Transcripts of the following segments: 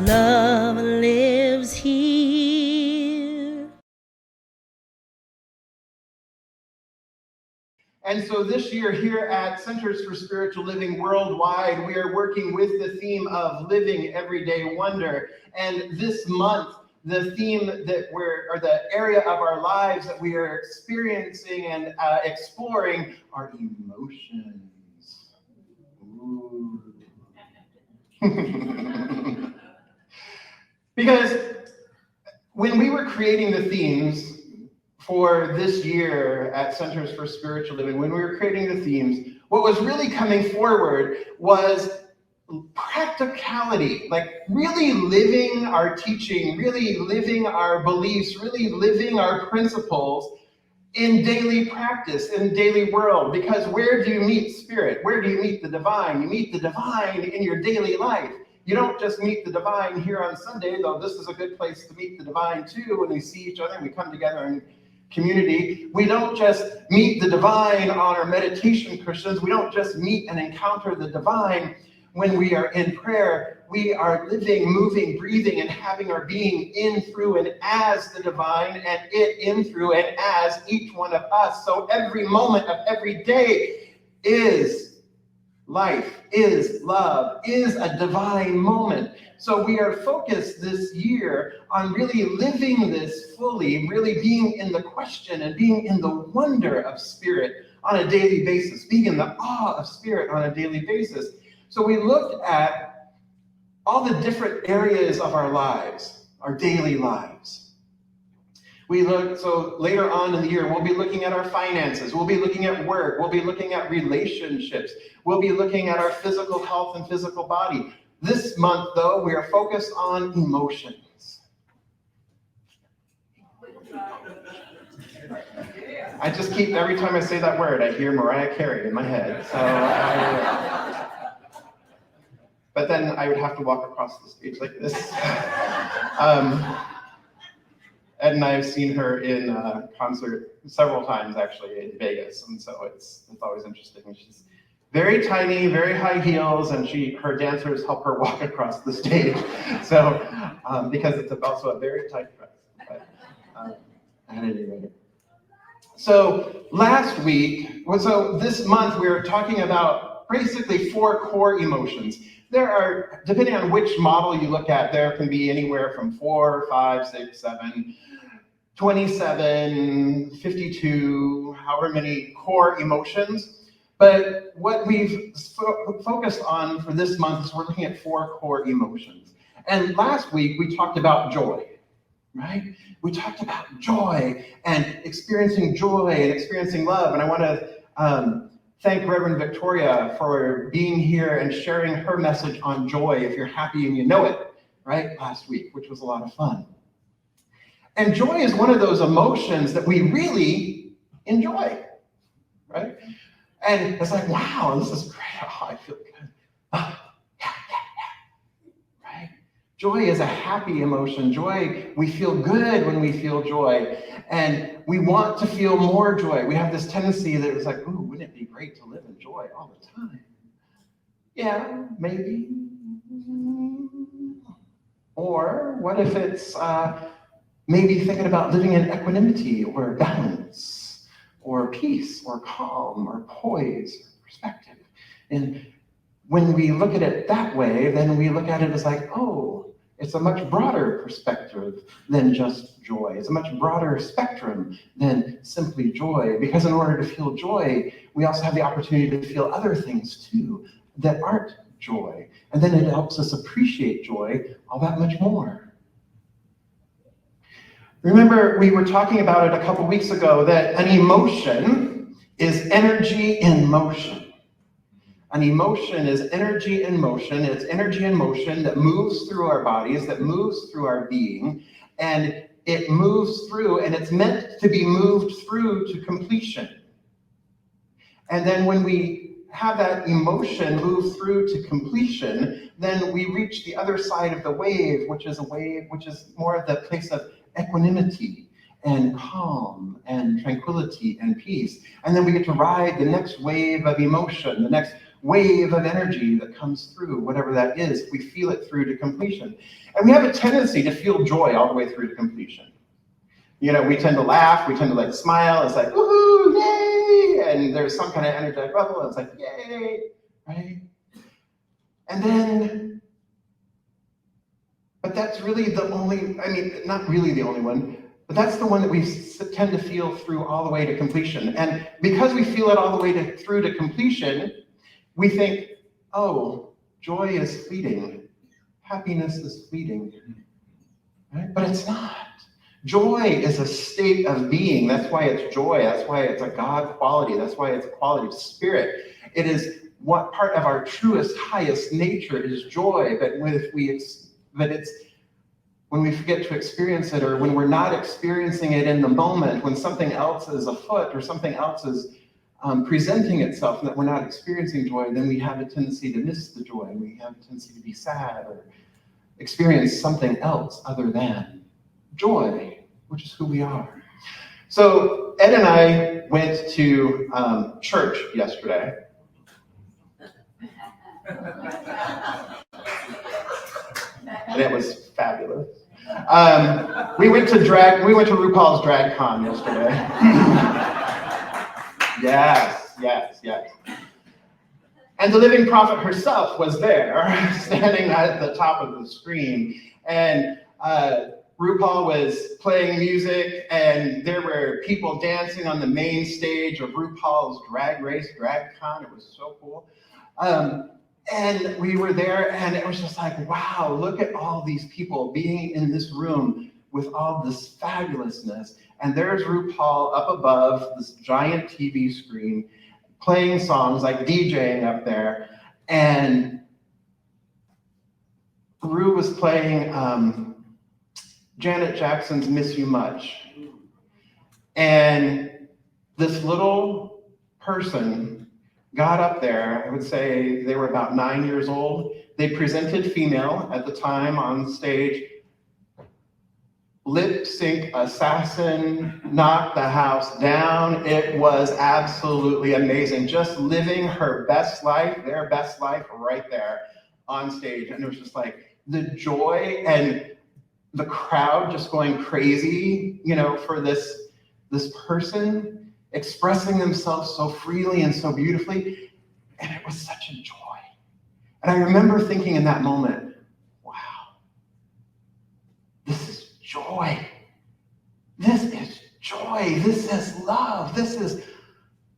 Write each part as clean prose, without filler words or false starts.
love lives here. And so this year here at Centers for Spiritual Living Worldwide, we are working with the theme of living everyday wonder. And this month, the theme or the area of our lives that we are experiencing and exploring are emotions. Ooh. Because when we were creating the themes for this year at Centers for Spiritual Living, when we were creating the themes, what was really coming forward was practicality, like really living our teaching, really living our beliefs, really living our principles in daily practice, in daily world. Because where do you meet spirit? Where do you meet the divine? You meet the divine in your daily life. You don't just meet the divine here on Sunday, though this is a good place to meet the divine too, when we see each other and we come together in community. We don't just meet the divine on our meditation cushions. We don't just meet and encounter the divine when we are in prayer. We are living, moving, breathing, and having our being in, through, and as the divine, and it in, through, and as each one of us. So every moment of every day is life, is love, is a divine moment. So we are focused this year on really living this fully, really being in the question and being in the wonder of spirit on a daily basis, being in the awe of spirit on a daily basis. So we looked at all the different areas of our lives, our daily lives. So later on in the year, we'll be looking at our finances, we'll be looking at work, we'll be looking at relationships, we'll be looking at our physical health and physical body. This month, though, we are focused on emotions. I just keep, every time I say that word, I hear Mariah Carey in my head. But then I would have to walk across the stage like this. Ed and I have seen her in concert several times, actually, in Vegas, and so it's always interesting. She's very tiny, very high heels, and her dancers help her walk across the stage. So, because it's also a very tight dress. But at any rate. So this month we were talking about basically 4 core emotions. There are, depending on which model you look at, there can be anywhere from 4, 5, 6, 7, 27, 52, however many core emotions. But what we've focused on for this month is we're looking at 4 core emotions. And last week we talked about joy, right? We talked about joy and experiencing love. And I want to thank Reverend Victoria for being here and sharing her message on joy, if you're happy and you know it, right, last week, which was a lot of fun. And joy is one of those emotions that we really enjoy, right? And it's like, wow, this is great. Oh, I feel good. Oh, yeah. Right? Joy is a happy emotion. Joy, we feel good when we feel joy. And we want to feel more joy. We have this tendency that it's like, ooh, wouldn't it be great to live in joy all the time? Yeah, maybe. Or what if it's maybe thinking about living in equanimity or balance or peace or calm or poise or perspective? And when we look at it that way, then we look at it as like, oh, it's a much broader perspective than just joy. It's a much broader spectrum than simply joy, because in order to feel joy, we also have the opportunity to feel other things too that aren't joy. And then it helps us appreciate joy all that much more. Remember, we were talking about it a couple weeks ago, that an emotion is energy in motion. An emotion is energy in motion. It's energy in motion that moves through our bodies, that moves through our being, and it moves through, and it's meant to be moved through to completion. And then when we have that emotion move through to completion, then we reach the other side of the wave, which is more of the place of equanimity and calm and tranquility and peace. And then we get to ride the next wave of emotion, the next wave of energy that comes through, whatever that is. We feel it through to completion. And we have a tendency to feel joy all the way through to completion. You know, we tend to laugh, we tend to like smile, it's like, woohoo, yay! And there's some kind of energetic level, and it's like, yay, right? And then, but that's really the only, I mean, not really the only one, but that's the one that we tend to feel through all the way to completion. And because we feel it all the way through to completion, we think, oh, joy is fleeting. Happiness is fleeting, right? But it's not. Joy is a state of being. That's why it's joy. That's why it's a God quality. That's why it's a quality of spirit. It is what part of our truest, highest nature is joy. But it's when we forget to experience it, or when we're not experiencing it in the moment, when something else is afoot or something else is presenting itself, and that we're not experiencing joy, then we have a tendency to miss the joy. We have a tendency to be sad or experience something else other than joy, which is who we are. So Ed and I went to church yesterday. And it was fabulous. We went to RuPaul's Drag Con yesterday. Yes. And the living prophet herself was there, standing at the top of the screen. And RuPaul was playing music, and there were people dancing on the main stage of RuPaul's Drag Race, Drag Con. It was so cool. And we were there, and it was just like, wow, look at all these people being in this room with all this fabulousness. And there's RuPaul up above this giant TV screen, playing songs, like DJing up there. And Ru was playing Janet Jackson's Miss You Much. And this little person got up there. I would say they were about 9 years old. They presented female at the time on stage. Lip sync assassin, knocked the house down. It was absolutely amazing. Just living her best life, their best life right there on stage. And it was just like the joy and the crowd just going crazy, you know, for this person expressing themselves so freely and so beautifully. And it was such a joy. And I remember thinking in that moment, wow, this is joy. This is joy. This is love. This is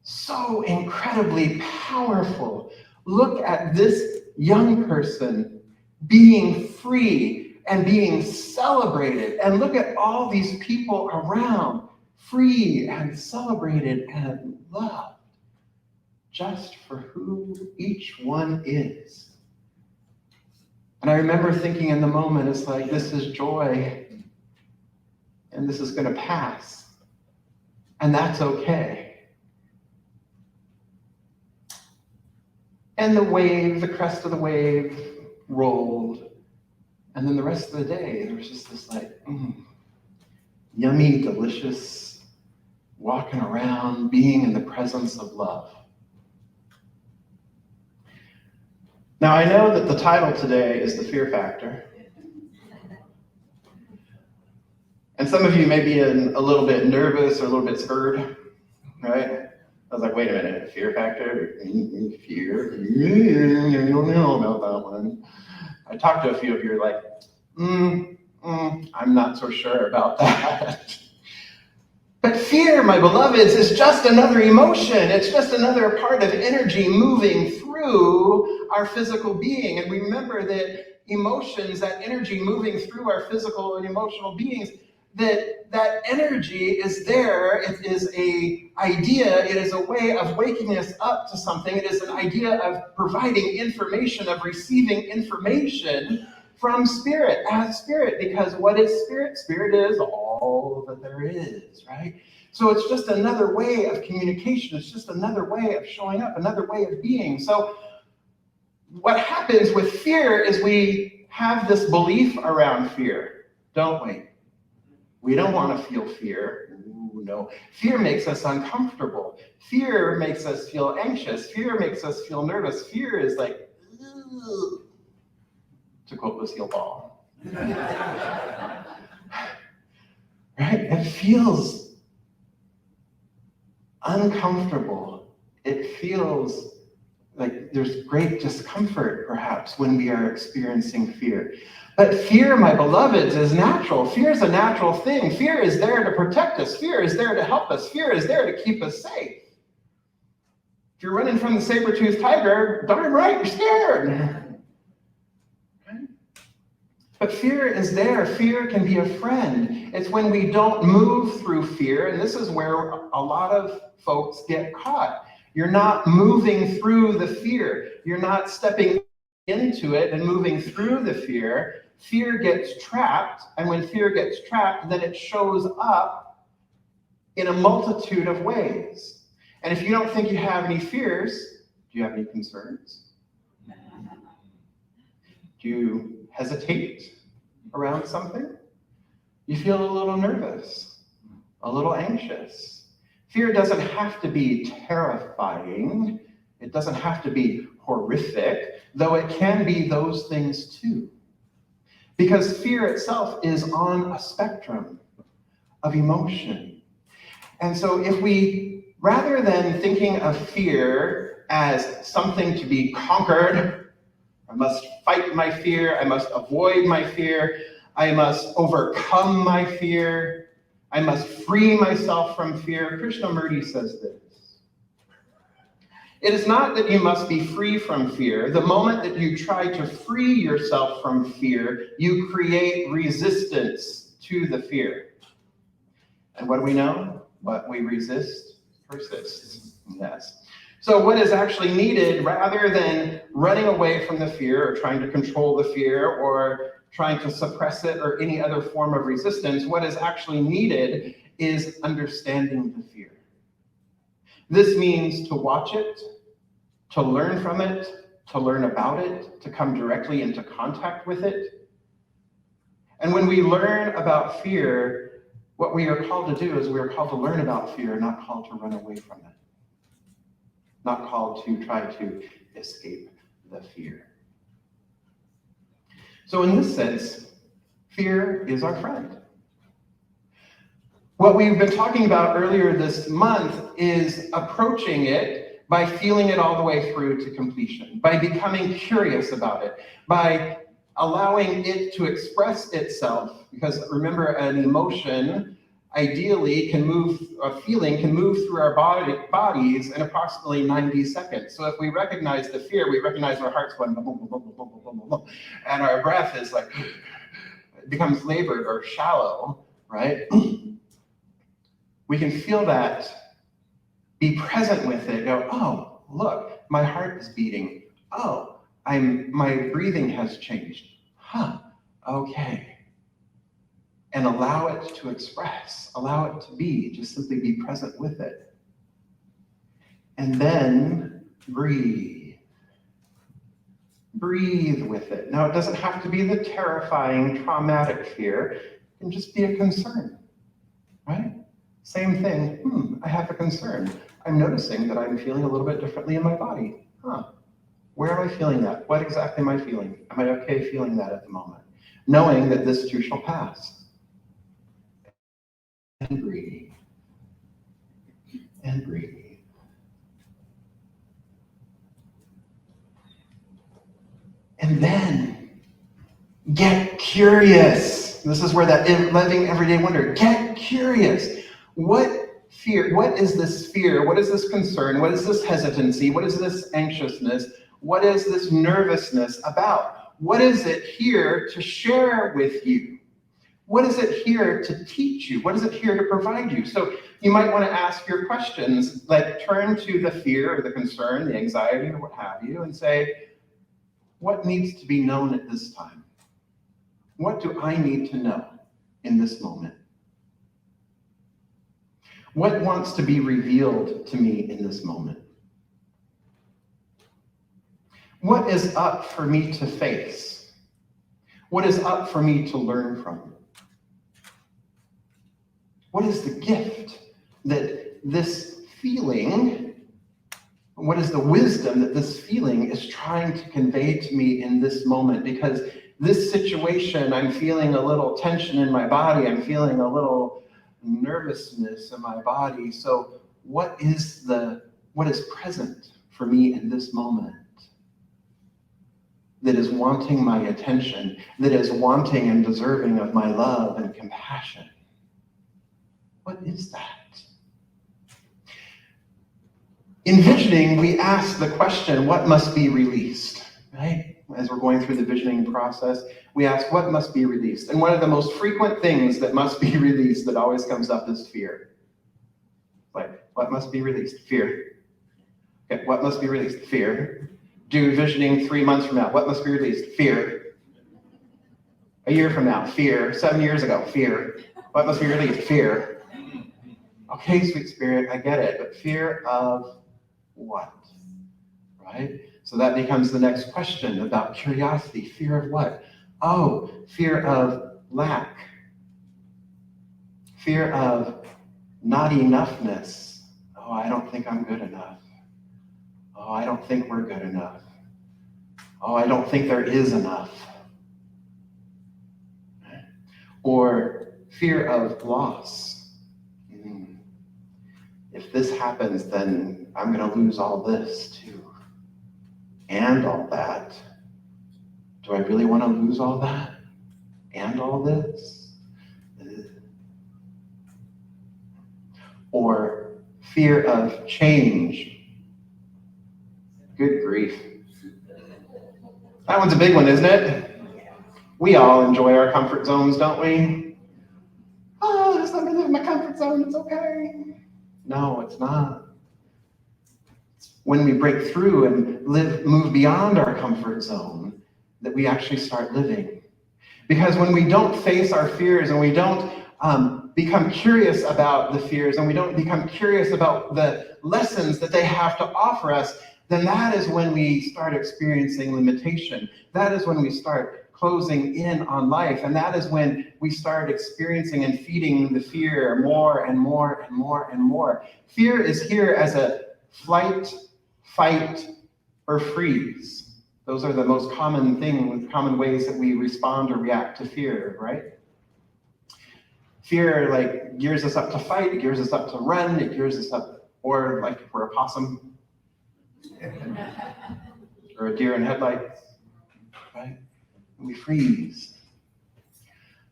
so incredibly powerful. Look at this young person being free and being celebrated. And look at all these people around, free and celebrated and loved, just for who each one is. And I remember thinking in the moment, it's like, this is joy, and this is going to pass, and that's okay. And the wave, the crest of the wave rolled, and then the rest of the day, there was just this like, yummy, delicious, walking around, being in the presence of love. Now, I know that the title today is The Fear Factor. And some of you may be a little bit nervous or a little bit scared, right? I was like, wait a minute, Fear Factor? Fear? I don't know about that one. I talked to a few of you like, I'm not so sure about that. But fear, my beloveds, is just another emotion. It's just another part of energy moving through our physical being. And we remember that emotions, that energy moving through our physical and emotional beings, that energy is there. It is an idea. It is a way of waking us up to something. It is an idea of providing information, of receiving information from spirit, as spirit. Because what is spirit? Spirit is all that there is, right? So it's just another way of communication. It's just another way of showing up, another way of being. So what happens with fear is we have this belief around fear, don't we? We don't want to feel fear. Ooh, no. Fear makes us uncomfortable. Fear makes us feel anxious. Fear makes us feel nervous. Fear is like, ugh, to quote Lucille Ball. Right? It feels uncomfortable. It feels like there's great discomfort, perhaps, when we are experiencing fear. But fear, my beloveds, is natural. Fear is a natural thing. Fear is there to protect us. Fear is there to help us. Fear is there to keep us safe. If you're running from the saber-toothed tiger, darn right, you're scared. But fear is there. Fear can be a friend. It's when we don't move through fear, and this is where a lot of folks get caught. You're not moving through the fear. You're not stepping into it and moving through the fear. Fear gets trapped, and when fear gets trapped, then it shows up in a multitude of ways. And if you don't think you have any fears, do you have any concerns? Do you hesitate around something? You feel a little nervous, a little anxious. Fear doesn't have to be terrifying. It doesn't have to be horrific, though it can be those things too. Because fear itself is on a spectrum of emotion. And so if we, rather than thinking of fear as something to be conquered, I must fight my fear, I must avoid my fear, I must overcome my fear, I must free myself from fear, Krishnamurti says this. It is not that you must be free from fear. The moment that you try to free yourself from fear, you create resistance to the fear. And what do we know? What we resist persists. Yes. So what is actually needed, rather than running away from the fear or trying to control the fear or trying to suppress it or any other form of resistance, what is actually needed is understanding the fear. This means to watch it, to learn from it, to learn about it, to come directly into contact with it. And when we learn about fear, what we are called to do is we are called to learn about fear, not called to run away from it, not called to try to escape the fear. So in this sense, fear is our friend. What we've been talking about earlier this month is approaching it by feeling it all the way through to completion, by becoming curious about it, by allowing it to express itself. Because remember, an emotion ideally can move, a feeling can move through our bodies in approximately 90 seconds. So if we recognize the fear, we recognize our heart's going boom, boom, boom, boom, boom, boom, boom, boom, and our breath is like, it becomes labored or shallow, right? We can feel that, be present with it, go, oh, look, my heart is beating. Oh, my breathing has changed. Huh, okay. And allow it to express, allow it to be, just simply be present with it. And then breathe. Breathe with it. Now, it doesn't have to be the terrifying, traumatic fear. It can just be a concern, right? Same thing, I have a concern. I'm noticing that I'm feeling a little bit differently in my body. Where am I feeling that? What exactly am I feeling? Am I okay feeling that at the moment? Knowing that this too shall pass. And breathe. And breathe. And then get curious. This is where that living everyday wonder, get curious. What fear? What is this fear? What is this concern? What is this hesitancy? What is this anxiousness? What is this nervousness about? What is it here to share with you? What is it here to teach you? What is it here to provide you? So you might want to ask your questions, like turn to the fear or the concern, the anxiety or what have you, and say, what needs to be known at this time? What do I need to know in this moment? What wants to be revealed to me in this moment? What is up for me to face? What is up for me to learn from? What is the gift that this feeling, what is the wisdom that this feeling is trying to convey to me in this moment? Because this situation, I'm feeling a little tension in my body. I'm feeling a little nervousness in my body. So what is present for me in this moment that is wanting my attention, that is wanting and deserving of my love and compassion? What is that? In visioning, we ask the question, what must be released, right? As we're going through the visioning process, we ask, what must be released? And one of the most frequent things that must be released that always comes up is fear. Like, what must be released? Fear. Okay, what must be released? Fear. Do visioning 3 months from now. What must be released? Fear. A year from now. Fear. 7 years ago. Fear. What must be released? Fear. Okay, sweet spirit, I get it. But fear of what? Right? So that becomes the next question about curiosity. Fear of what? Oh, fear of lack. Fear of not enoughness. Oh, I don't think I'm good enough. Oh, I don't think we're good enough. Oh, I don't think there is enough. Or fear of loss. If this happens, then I'm going to lose all this too. And all that. Do I really want to lose all that? And all this? Or fear of change. Good grief. That one's a big one, isn't it? We all enjoy our comfort zones, don't we? Oh, just let me live in my comfort zone, it's okay. No, it's not. It's when we break through and move beyond our comfort zone that we actually start living. Because when we don't face our fears and we don't become curious about the fears and we don't become curious about the lessons that they have to offer us, then that is when we start experiencing limitation. That is when we start closing in on life. And that is when we start experiencing and feeding the fear more and more and more and more. Fear is here as a flight, fight, or freeze. Those are the most common ways that we respond or react to fear, right? Fear like gears us up to fight, it gears us up to run, it gears us up, or like if we're a possum, or a deer in headlights, right? We freeze.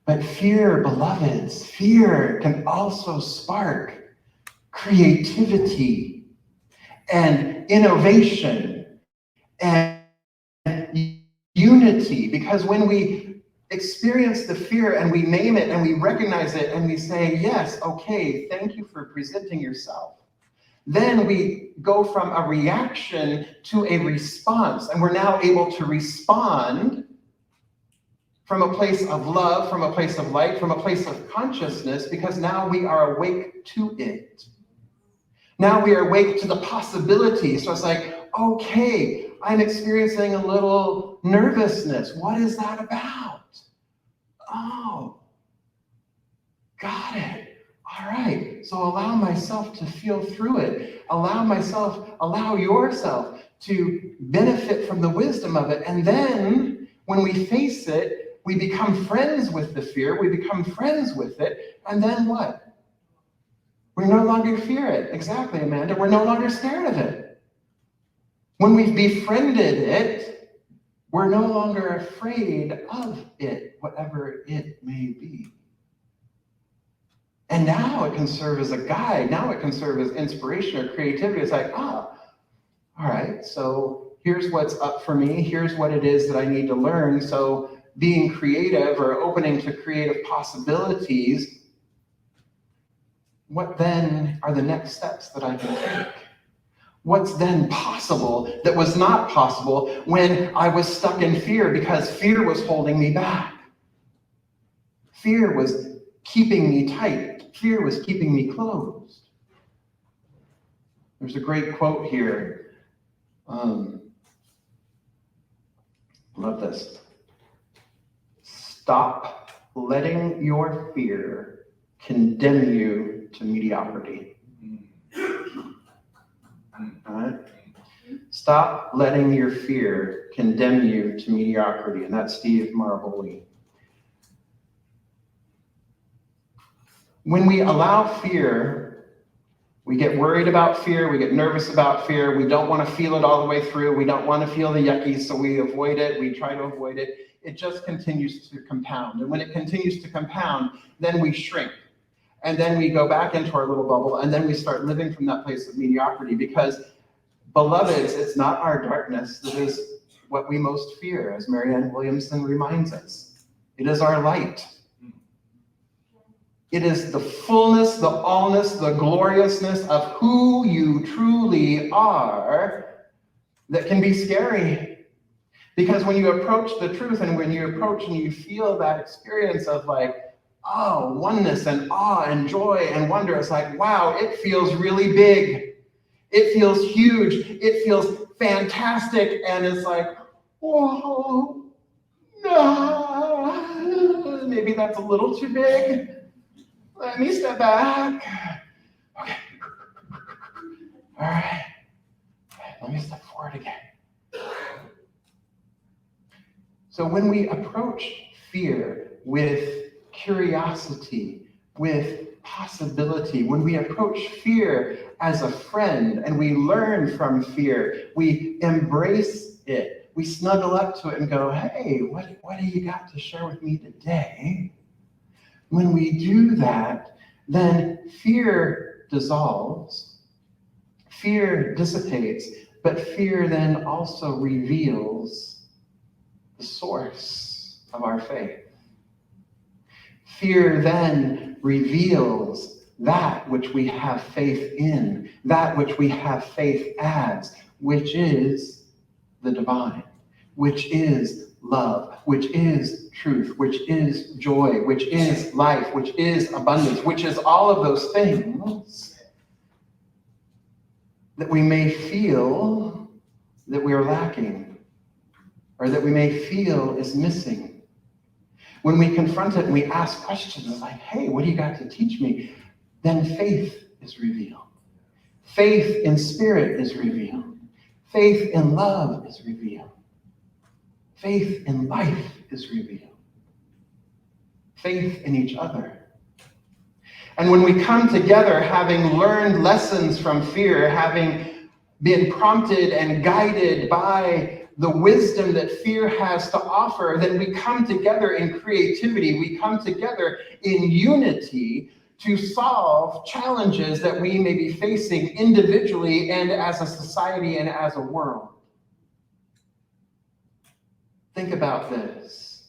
But fear, beloveds, fear can also spark creativity and innovation and unity. Because when we experience the fear and we name it and we recognize it and we say, yes, okay, thank you for presenting yourself. Then we go from a reaction to a response, and we're now able to respond from a place of love, from a place of light, from a place of consciousness, because now we are awake to it. Now we are awake to the possibility. So it's like, okay, I'm experiencing a little nervousness. What is that about? Oh, got it. All right, so allow myself to feel through it. Allow yourself to benefit from the wisdom of it. And then when we face it, we become friends with the fear, we become friends with it, and then what? We no longer fear it. Exactly, Amanda. We're no longer scared of it. When we've befriended it, we're no longer afraid of it, whatever it may be. And now it can serve as a guide. Now it can serve as inspiration or creativity. It's like, all right, so here's what's up for me. Here's what it is that I need to learn. So being creative or opening to creative possibilities, what then are the next steps that I can take? What's then possible that was not possible when I was stuck in fear because fear was holding me back? Fear was keeping me tight. Fear was keeping me closed. There's a great quote here. Love this. Stop letting your fear condemn you to mediocrity. All right? Stop letting your fear condemn you to mediocrity. And that's Steve Maraboli. When we allow fear, we get worried about fear, we get nervous about fear, we don't want to feel it all the way through, we don't want to feel the yucky, so we avoid it, we try to avoid it. It just continues to compound. And when it continues to compound, then we shrink. And then we go back into our little bubble, and then we start living from that place of mediocrity because, beloveds, it's not our darkness that is what we most fear, as Marianne Williamson reminds us. It is our light. It is the fullness, the allness, the gloriousness of who you truly are that can be scary. Because when you approach the truth and when you approach and you feel that experience of like, oh, oneness and awe and joy and wonder, it's like, wow, it feels really big. It feels huge. It feels fantastic. And it's like, whoa, no, maybe that's a little too big. Let me step back. Okay. All right. Let me step forward again. So when we approach fear with curiosity, with possibility, when we approach fear as a friend and we learn from fear, we embrace it, we snuggle up to it and go, hey, what do you got to share with me today? When we do that, then fear dissolves, fear dissipates, but fear then also reveals the source of our faith. Fear then reveals that which we have faith in, that which we have faith as, which is the divine, which is love, which is truth, which is joy, which is life, which is abundance, which is all of those things that we may feel that we are lacking or that we may feel is missing. When we confront it and we ask questions like, hey, what do you got to teach me? Then faith is revealed. Faith in spirit is revealed. Faith in love is revealed. Faith in life is revealed. Faith in each other. And when we come together, having learned lessons from fear, having been prompted and guided by the wisdom that fear has to offer, then we come together in creativity. We come together in unity to solve challenges that we may be facing individually and as a society and as a world. Think about this.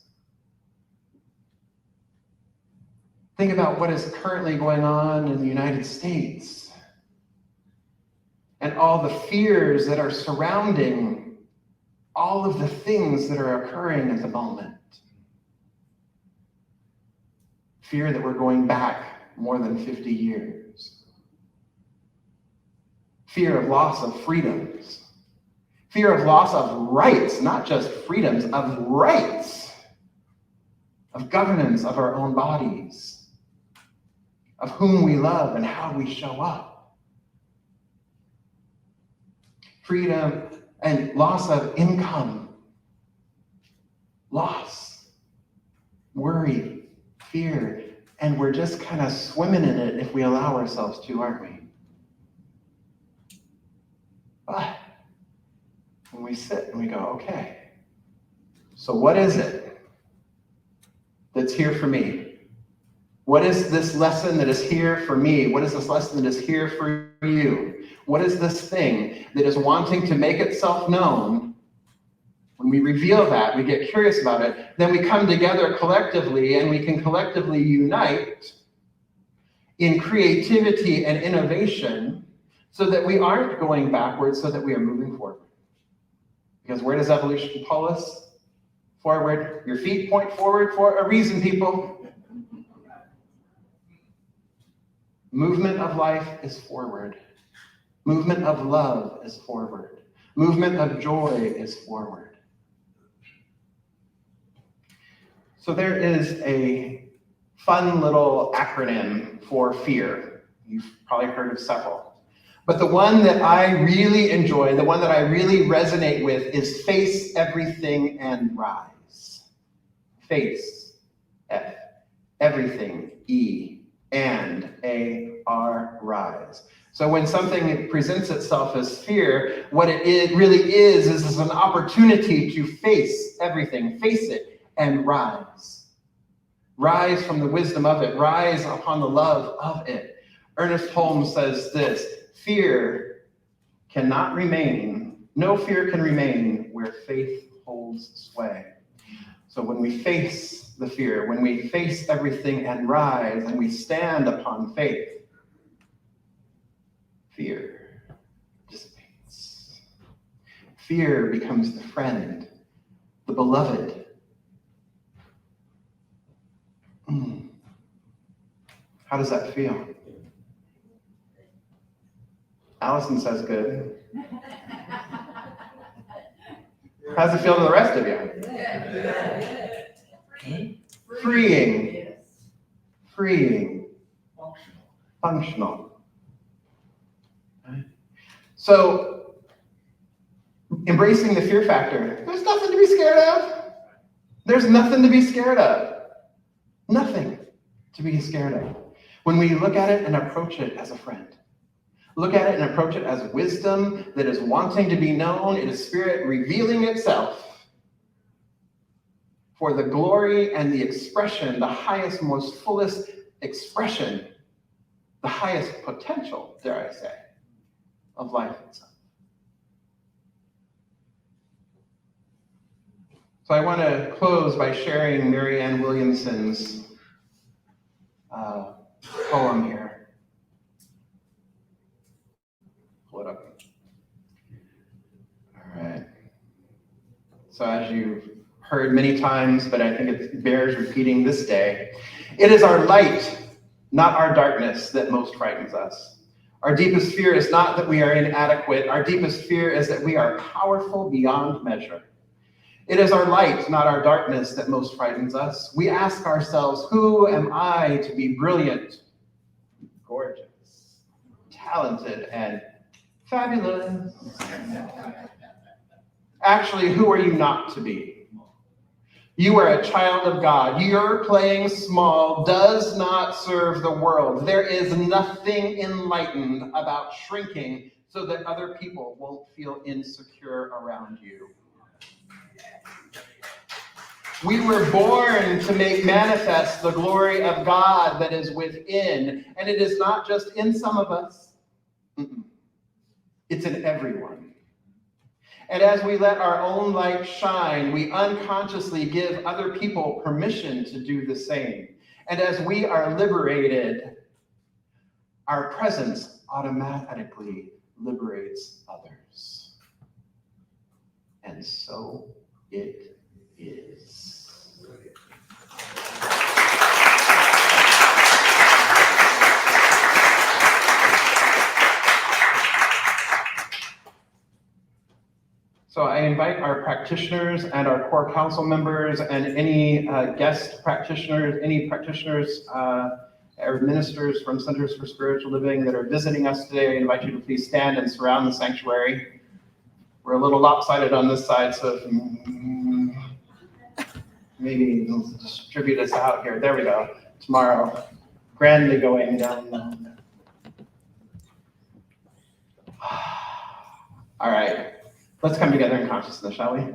Think about what is currently going on in the United States and all the fears that are surrounding all of the things that are occurring at the moment. Fear that we're going back more than 50 years. Fear of loss of freedoms. Fear of loss of rights, not just freedoms, of rights, of governance of our own bodies, of whom we love and how we show up. Freedom and loss of income, loss, worry, fear, and we're just kind of swimming in it if we allow ourselves to, aren't we? But when we sit and we go, okay, so what is it that's here for me? What is this lesson that is here for me? What is this lesson that is here for you? What is this thing that is wanting to make itself known? When we reveal that, we get curious about it, then we come together collectively and we can collectively unite in creativity and innovation so that we aren't going backwards, so that we are moving forward. Because where does evolution pull us? Forward. Your feet point forward for a reason, people. Movement of life is forward. Movement of love is forward. Movement of joy is forward. So there is a fun little acronym for fear. You've probably heard of several. But the one that I really enjoy, the one that I really resonate with is face everything and rise. Face, F, everything, E, and A-R, rise. So when something presents itself as fear, what it really is an opportunity to face everything, face it, and rise. Rise from the wisdom of it, rise upon the love of it. Ernest Holmes says this, fear cannot remain, no fear can remain where faith holds sway. So when we face the fear, when we face everything and rise, and we stand upon faith, fear dissipates. Fear becomes the friend, the beloved. How does that feel? Allison says good. How does it feel to the rest of you? Freeing. Freeing. Functional. So, embracing the fear factor, there's nothing to be scared of. There's nothing to be scared of. Nothing to be scared of. When we look at it and approach it as a friend. Look at it and approach it as wisdom that is wanting to be known. It is spirit revealing itself for the glory and the expression, the highest, most fullest expression, the highest potential, dare I say, of life itself. So I want to close by sharing Marianne Williamson's poem here. Pull it up. All right. So as you've heard many times, but I think it bears repeating this day, it is our light, not our darkness, that most frightens us. Our deepest fear is not that we are inadequate. Our deepest fear is that we are powerful beyond measure. It is our light, not our darkness, that most frightens us. We ask ourselves, who am I to be brilliant, gorgeous, talented, and fabulous? Actually, who are you not to be? You are a child of God. Your playing small does not serve the world. There is nothing enlightened about shrinking so that other people won't feel insecure around you. We were born to make manifest the glory of God that is within, and it is not just in some of us. It's in everyone. And as we let our own light shine, we unconsciously give other people permission to do the same. And as we are liberated, our presence automatically liberates others. And so it is. So I invite our practitioners and our core council members and any guest practitioners, any practitioners or ministers from Centers for Spiritual Living that are visiting us today. I invite you to please stand and surround the sanctuary. We're a little lopsided on this side, so if maybe distribute us out here. There we go. Tomorrow, grandly going down. All right. Let's come together in consciousness, shall we?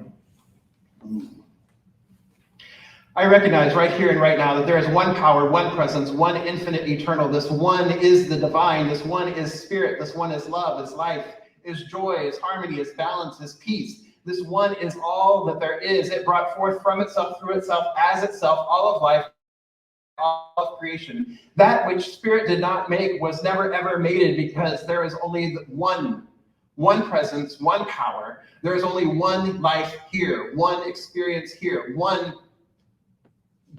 I recognize right here and right now that there is one power, one presence, one infinite eternal. This one is the divine. This one is spirit. This one is love, is life, is joy, is harmony, is balance, is peace. This one is all that there is. It brought forth from itself, through itself, as itself, all of life, all of creation. That which spirit did not make was never ever mated, because there is only one presence, one power. There is only one life here, one experience here, one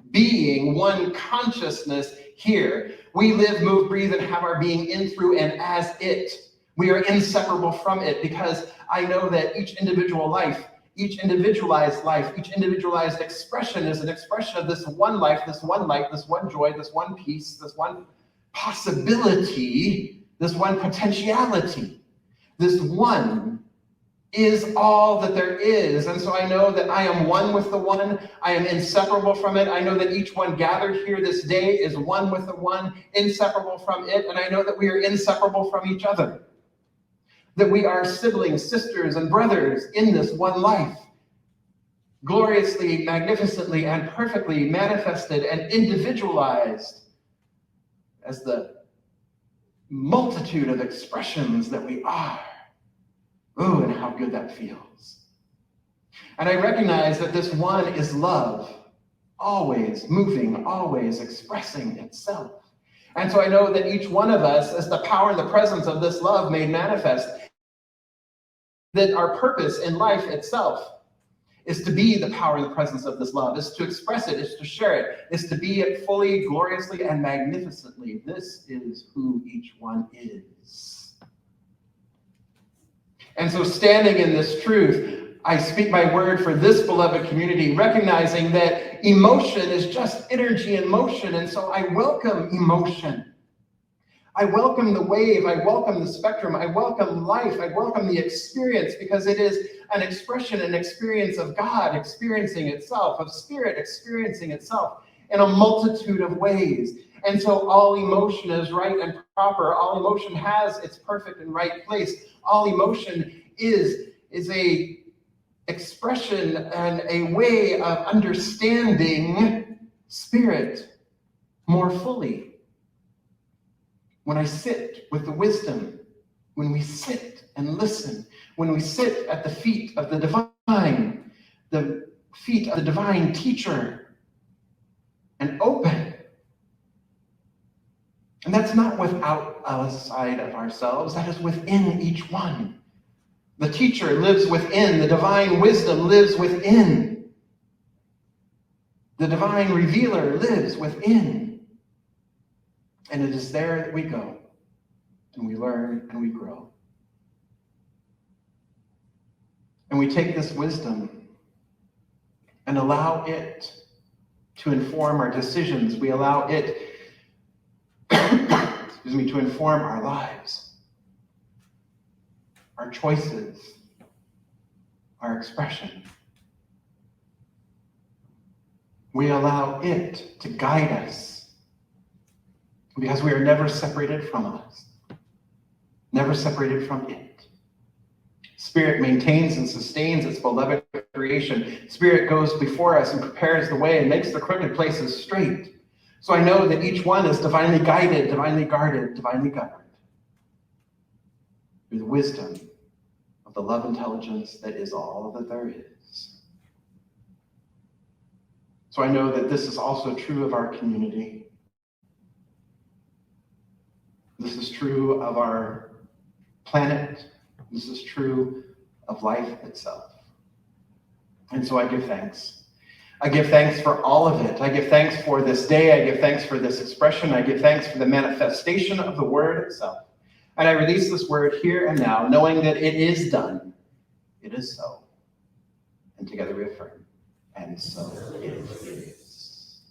being, one consciousness here. We live, move, breathe, and have our being in, through, and as it. We are inseparable from it, because I know that each individual life, each individualized life, each individualized expression is an expression of this one life, this one light, this one joy, this one peace, this one possibility, this one potentiality. This one is all that there is. And so I know that I am one with the one. I am inseparable from it. I know that each one gathered here this day is one with the one, inseparable from it. And I know that we are inseparable from each other. That we are siblings, sisters, and brothers in this one life. Gloriously, magnificently, and perfectly manifested and individualized as the multitude of expressions that we are. Oh, and how good that feels. And I recognize that this one is love, always moving, always expressing itself. And so I know that each one of us is the power and the presence of this love made manifest. That our purpose in life itself is to be the power and the presence of this love, is to express it, is to share it, is to be it fully, gloriously, and magnificently. This is who each one is. And so standing in this truth, I speak my word for this beloved community, recognizing that emotion is just energy in motion. And so I welcome emotion. I welcome the wave. I welcome the spectrum. I welcome life. I welcome the experience, because it is an expression, an experience of God experiencing itself, of spirit experiencing itself in a multitude of ways. And so all emotion is right and proper. All emotion has its perfect and right place. All emotion is a expression and a way of understanding spirit more fully. When I sit with the wisdom, when we sit and listen, when we sit at the feet of the divine teacher, and open. And that's not without outside of ourselves, that is within each one. The teacher lives within, the divine wisdom lives within. The divine revealer lives within. And it is there that we go, and we learn, and we grow. And we take this wisdom and allow it to inform our decisions. We allow it, to inform our lives, our choices, our expression. We allow it to guide us, because we are never separated from us, never separated from it. Spirit maintains and sustains its beloved creation. Spirit goes before us and prepares the way and makes the crooked places straight. So I know that each one is divinely guided, divinely guarded, divinely governed through the wisdom of the love intelligence that is all that there is. So I know that this is also true of our community. This is true of our planet. This is true of life itself. And so I give thanks. I give thanks for all of it. I give thanks for this day. I give thanks for this expression. I give thanks for the manifestation of the word itself. And I release this word here and now, knowing that it is done. It is so. And together we affirm. And so it is.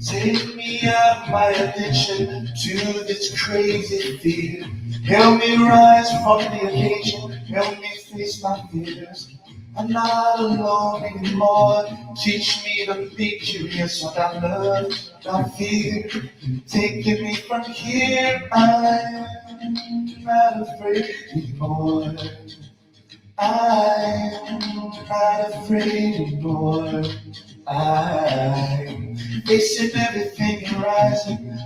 Take me out of my addiction to this crazy fear. Help me rise from the occasion. Help me face my fears. I'm not alone anymore. Teach me to be curious without love, without fear. Taking me from here, I'm not afraid anymore. I'm not afraid anymore. I'm facing everything and rising,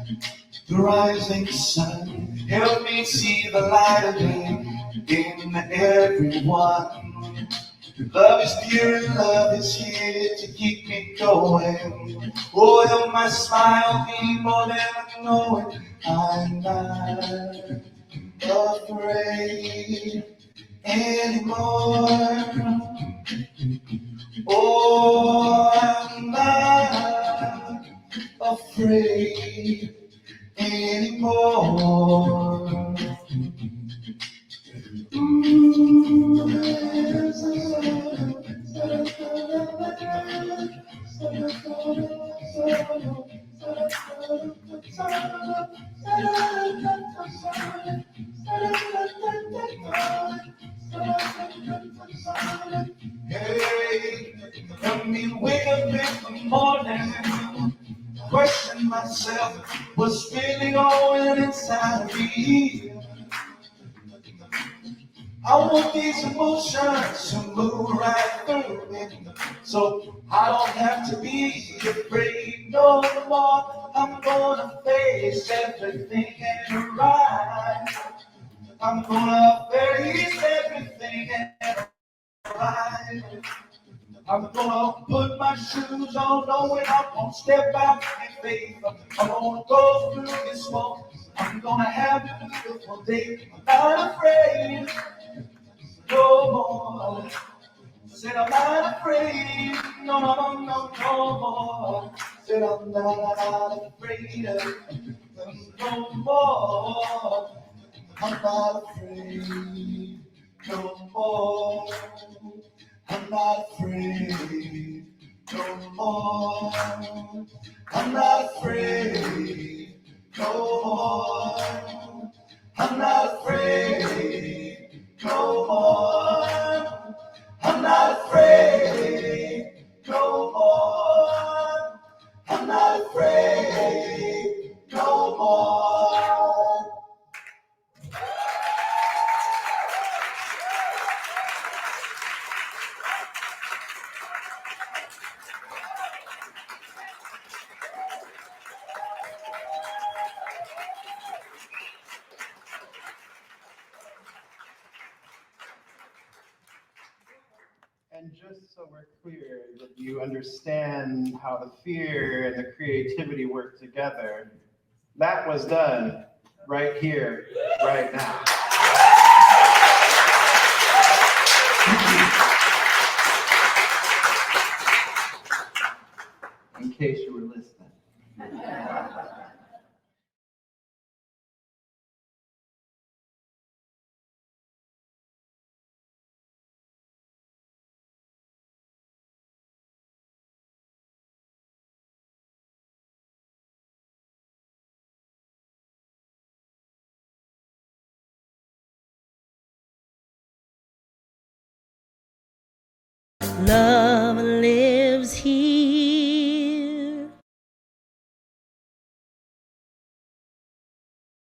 the rising sun. Help me see the light of day in everyone. Love is pure and love is here to keep me going. Oh, help my smile be more than I know it. I'm not afraid anymore. Oh, I'm not afraid anymore. Hey, let me wake up in the morning, question myself, what's really going inside of me. I want these emotions to move right through me, so I don't have to be afraid no more. I'm gonna face everything and rise. I'm gonna face everything and rise. I'm gonna put my shoes on, knowing I'm gonna step out in faith. I'm gonna go through this walk. I'm gonna have a beautiful day. I'm not afraid no more. Said I'm not afraid, no, no, no, no, no more. Said I'm not afraid of no more. I'm not afraid no more. I'm not afraid no more. I'm not afraid no more. I'm not afraid no more. I'm not afraid no more. I'm not afraid no more. And just so we're clear that you understand how the fear and the creativity work together, that was done right here, right now. In case you were listening. Love